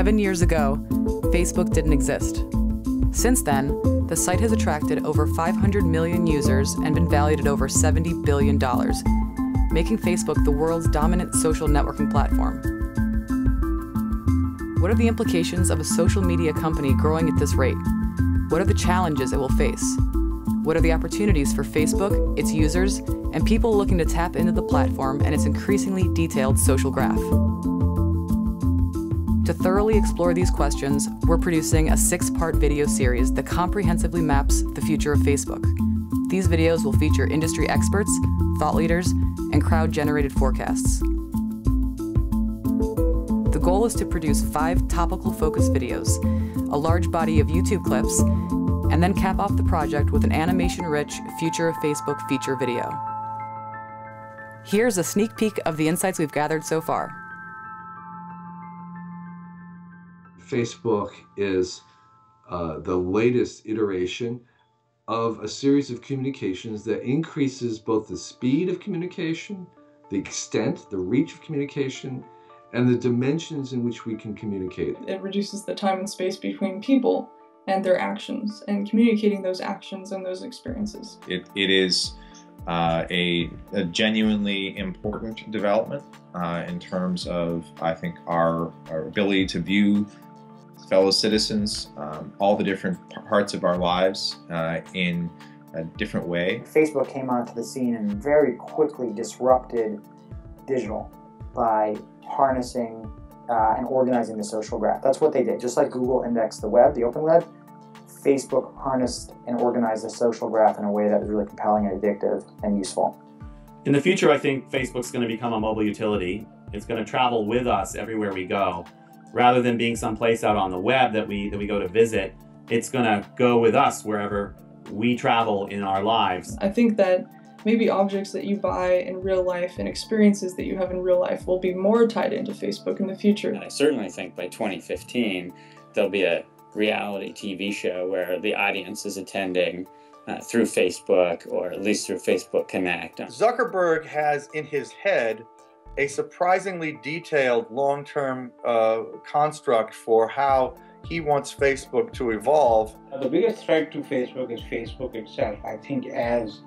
7 years ago, Facebook didn't exist. Since then, the site has attracted over 500 million users and been valued at over $70 billion, making Facebook the world's dominant social networking platform. What are the implications of a social media company growing at this rate? What are the challenges it will face? What are the opportunities for Facebook, its users, and people looking to tap into the platform and its increasingly detailed social graph? To thoroughly explore these questions, we're producing a 6-part video series that comprehensively maps the future of Facebook. These videos will feature industry experts, thought leaders, and crowd-generated forecasts. The goal is to produce 5 topical focus videos, a large body of YouTube clips, and then cap off the project with an animation-rich Future of Facebook feature video. Here's a sneak peek of the insights we've gathered so far. Facebook is the latest iteration of a series of communications that increases both the speed of communication, the extent, the reach of communication, and the dimensions in which we can communicate. It reduces the time and space between people and their actions, and communicating those actions and those experiences. It is a genuinely important development in terms of, I think, our ability to view fellow citizens, all the different parts of our lives in a different way. Facebook came onto the scene and very quickly disrupted digital by harnessing and organizing the social graph. That's what they did. Just like Google indexed the web, the open web, Facebook harnessed and organized the social graph in a way that was really compelling and addictive and useful. In the future, I think Facebook's going to become a mobile utility. It's going to travel with us everywhere we go. Rather than being someplace out on the web that we go to visit, it's going to go with us wherever we travel in our lives. I think that maybe objects that you buy in real life and experiences that you have in real life will be more tied into Facebook in the future. And I certainly think by 2015, there'll be a reality TV show where the audience is attending through Facebook, or at least through Facebook Connect. Zuckerberg has in his head a surprisingly detailed long-term construct for how he wants Facebook to evolve. The biggest threat to Facebook is Facebook itself. I think as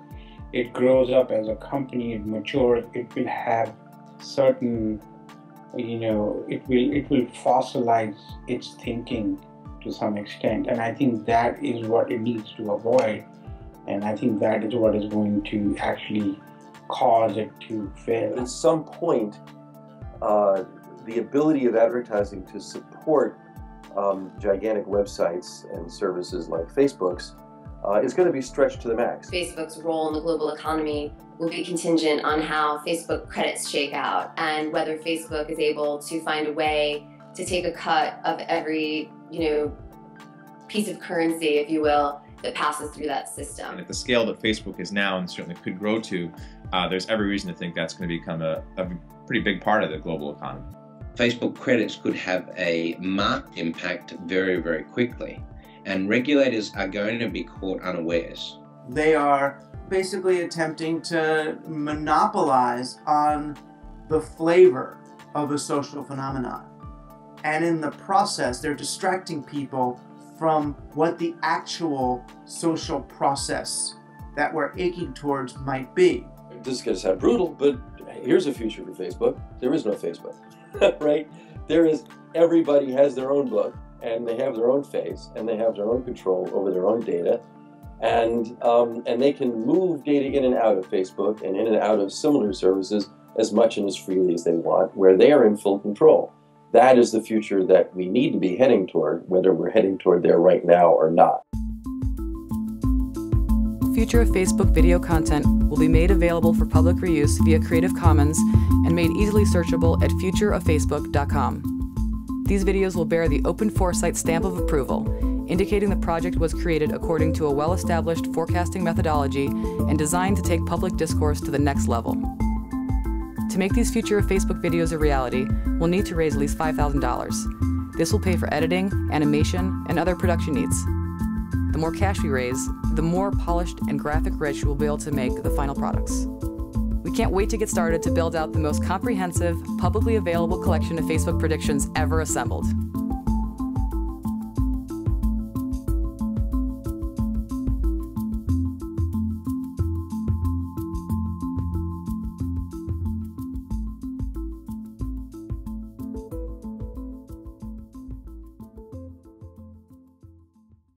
it grows up as a company, it matures, it will have certain, it will fossilize its thinking to some extent. And I think that is what it needs to avoid. And I think that is what is going to actually cause it to fail. At some point, the ability of advertising to support gigantic websites and services like Facebook's is going to be stretched to the max. Facebook's role in the global economy will be contingent on how Facebook credits shake out and whether Facebook is able to find a way to take a cut of every, piece of currency, if you will, that passes through that system. And at the scale that Facebook is now and certainly could grow to, there's every reason to think that's going to become a pretty big part of the global economy. Facebook credits could have a marked impact very, very quickly, and regulators are going to be caught unawares. They are basically attempting to monopolize on the flavor of a social phenomenon. And in the process, they're distracting people from what the actual social process that we're aching towards might be. This is going to sound brutal, but here's a future for Facebook. There is no Facebook, right? Everybody has their own book, and they have their own face, and they have their own control over their own data, and they can move data in and out of Facebook and in and out of similar services as much and as freely as they want, where they are in full control. That is the future that we need to be heading toward, whether we're heading toward there right now or not. Future of Facebook video content will be made available for public reuse via Creative Commons and made easily searchable at futureoffacebook.com. These videos will bear the Open Foresight stamp of approval, indicating the project was created according to a well-established forecasting methodology and designed to take public discourse to the next level. To make these Future of Facebook videos a reality, we'll need to raise at least $5,000. This will pay for editing, animation, and other production needs. The more cash we raise, the more polished and graphic-rich we'll be able to make the final products. We can't wait to get started to build out the most comprehensive, publicly available collection of Facebook predictions ever assembled.